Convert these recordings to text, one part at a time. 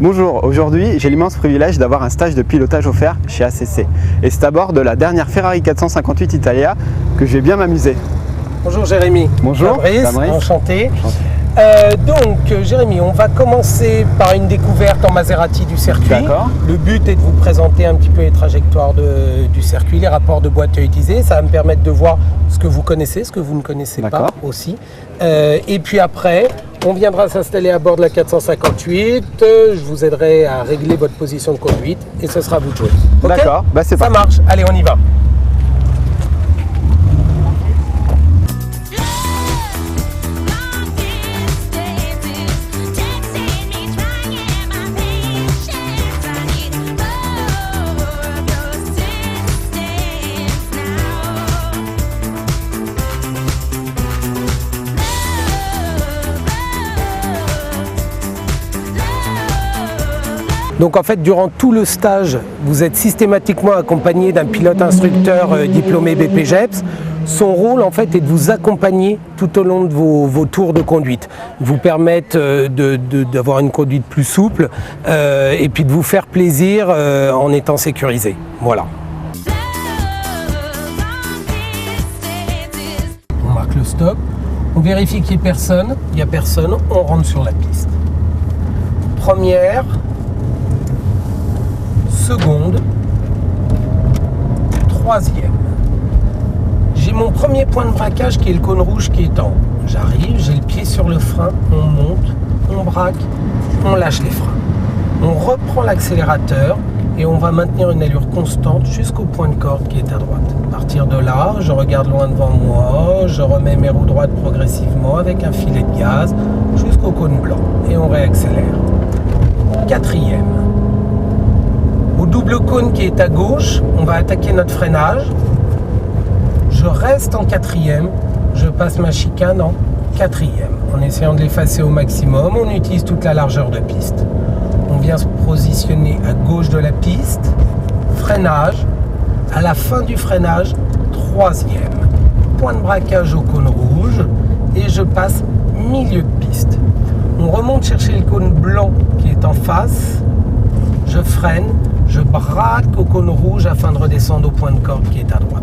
Bonjour, aujourd'hui j'ai l'immense privilège d'avoir un stage de pilotage offert chez ACC. Et c'est à bord de la dernière Ferrari 458 Italia que je vais bien m'amuser. Bonjour Jérémy. Bonjour Fabrice, enchanté. Jérémy, on va commencer par une découverte en Maserati du circuit. D'accord. Le but est de vous présenter un petit peu les trajectoires du circuit, les rapports de boîte utilisés. Ça va me permettre de voir ce que vous connaissez, ce que vous ne connaissez pas aussi. Et puis après, on viendra s'installer à bord de la 458. Je vous aiderai à régler votre position de conduite et ce sera à vous de jouer. Okay. D'accord, c'est ça marche. Allez, on y va. Donc en fait, durant tout le stage, vous êtes systématiquement accompagné d'un pilote instructeur diplômé BPGEPS. Son rôle en fait est de vous accompagner tout au long de vos tours de conduite, vous permettre d'avoir une conduite plus souple et puis de vous faire plaisir en étant sécurisé. Voilà. On marque le stop, on vérifie qu'il n'y ait personne, il n'y a personne, on rentre sur la piste. Première, seconde, troisième. J'ai mon premier point de braquage qui est le cône rouge qui est en haut. J'arrive, j'ai le pied sur le frein, on monte, on braque, on lâche les freins. On reprend l'accélérateur et on va maintenir une allure constante jusqu'au point de corde qui est à droite. À partir de là, je regarde loin devant moi, je remets mes roues droites progressivement avec un filet de gaz jusqu'au cône blanc et on réaccélère. Quatrième. Au double cône qui est à gauche, on va attaquer notre freinage. Je reste en quatrième, je passe ma chicane en quatrième. En essayant de l'effacer au maximum, on utilise toute la largeur de piste. On vient se positionner à gauche de la piste, freinage. À la fin du freinage, troisième. Point de braquage au cône rouge et je passe milieu de piste. On remonte chercher le cône blanc qui est en face. Je freine. Je braque au cône rouge afin de redescendre au point de corde qui est à droite.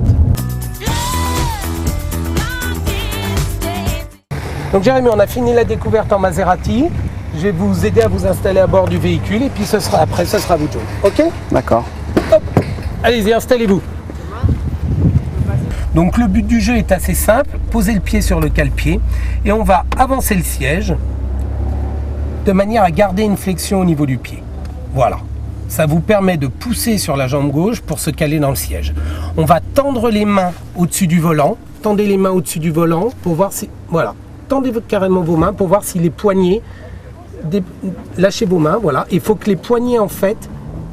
Donc Jérémy, on a fini la découverte en Maserati. Je vais vous aider à vous installer à bord du véhicule et puis après ce sera vous de jouer. Ok ? D'accord. Allez-y, installez-vous. Donc le but du jeu est assez simple. Posez le pied sur le cale-pied et on va avancer le siège de manière à garder une flexion au niveau du pied. Voilà. Ça vous permet de pousser sur la jambe gauche pour se caler dans le siège. On va tendre les mains au-dessus du volant. Tendez les mains au-dessus du volant pour voir si... Voilà. Tendez carrément vos mains pour voir si les poignets... Lâchez vos mains, voilà. Il faut que les poignets, en fait,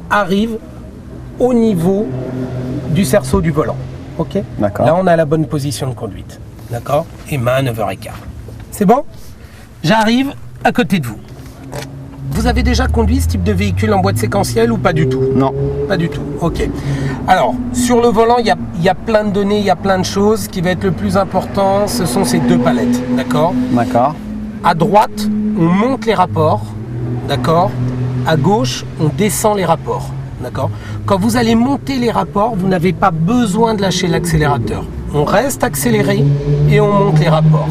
arrivent au niveau du cerceau du volant. Ok ? D'accord. Là, on a la bonne position de conduite. D'accord ? Et main à 9h15. C'est bon ? J'arrive à côté de vous. Vous avez déjà conduit ce type de véhicule en boîte séquentielle ou pas du tout? Non. Pas du tout, ok. Alors, sur le volant, il y a plein de données, il y a plein de choses. Ce qui va être le plus important, ce sont ces deux palettes, d'accord? D'accord. À droite, on monte les rapports, d'accord? À gauche, on descend les rapports, d'accord? Quand vous allez monter les rapports, vous n'avez pas besoin de lâcher l'accélérateur. On reste accéléré et on monte les rapports.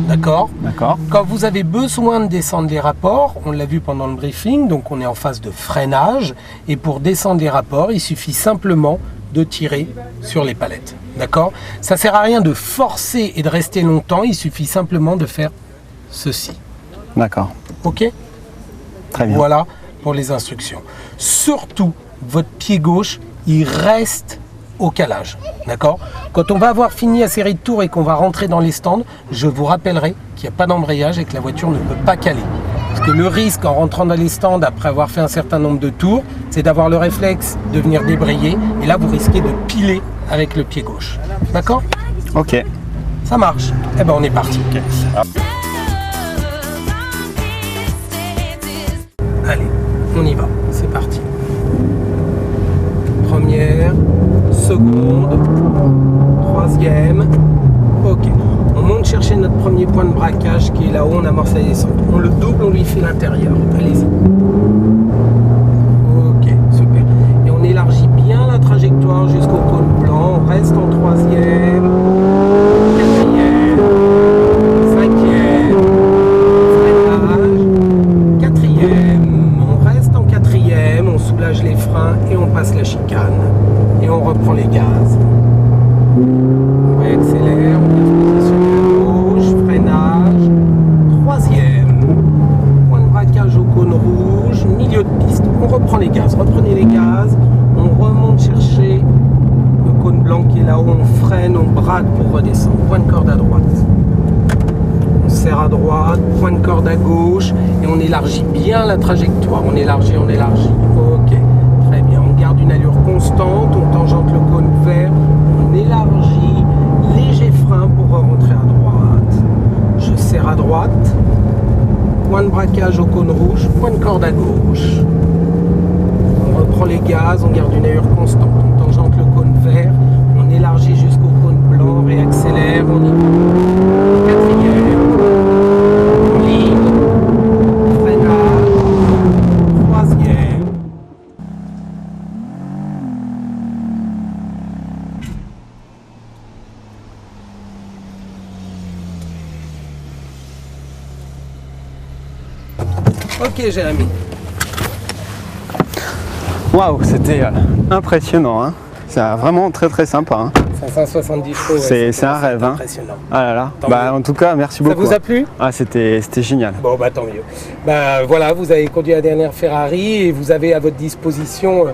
D'accord ? D'accord. Quand vous avez besoin de descendre les rapports, on l'a vu pendant le briefing, donc on est en phase de freinage. Et pour descendre les rapports, il suffit simplement de tirer sur les palettes. D'accord ? Ça ne sert à rien de forcer et de rester longtemps, il suffit simplement de faire ceci. D'accord. Ok ? Très bien. Voilà pour les instructions. Surtout, votre pied gauche, il reste au calage, d'accord? Quand on va avoir fini la série de tours et qu'on va rentrer dans les stands, je vous rappellerai qu'il n'y a pas d'embrayage et que la voiture ne peut pas caler. Parce que le risque en rentrant dans les stands après avoir fait un certain nombre de tours, c'est d'avoir le réflexe de venir débrayer et là vous risquez de piler avec le pied gauche. D'accord? Ok. Ça marche. Eh ben on est parti. Okay. Allez, on y va. C'est parti. Première, seconde, troisième. Ok. On monte chercher notre premier point de braquage qui est là-haut, on amorce la descente. On le double, on lui fait l'intérieur. Allez-y. trajectoire jusqu'au cône blanc. On reste en troisième, quatrième, cinquième, freinage, quatrième. On reste en quatrième, on soulage les freins et on passe la chicane. Et on reprend les gaz. On réaccélère, on vient se positionner à gauche, freinage, troisième. Point de braquage au cône rouge, milieu de piste, on reprend les gaz, reprenez les gaz, on remonte chercher le cône blanc qui est là-haut, on freine, on braque pour redescendre, point de corde à droite. On serre à droite, point de corde à gauche et on élargit bien la trajectoire, on élargit, ok, très bien, on garde une allure constante, on tangente le cône vert, on élargit, léger frein pour rentrer à droite, je serre à droite, point de braquage au cône rouge, point de corde à gauche. On reprend les gaz, on garde une allure constante. On tangente le cône vert, on élargit jusqu'au cône blanc, réaccélère, on y va. Quatrième, on ligne, freinage, troisième. Ok Jérémy. Waouh, c'était impressionnant, hein. C'est vraiment très sympa, hein. 570 chevaux, C'est un rêve, hein. Impressionnant. Ah là là. Tant Bah, mieux. en tout cas, merci beaucoup. Ça vous a plu? Ah, c'était génial. Bon bah tant mieux. Bah voilà, vous avez conduit la dernière Ferrari et vous avez à votre disposition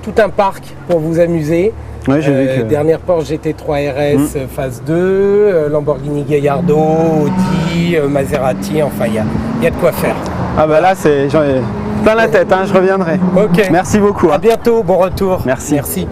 tout un parc pour vous amuser. Ouais, j'ai vu que... Dernière Porsche GT3 RS phase 2, Lamborghini Gallardo, Audi, Maserati, enfin il y a de quoi faire. Ah bah là, j'en ai plein la tête, hein, je reviendrai. Ok. Merci beaucoup. À Hein. bientôt, bon retour. Merci. Merci.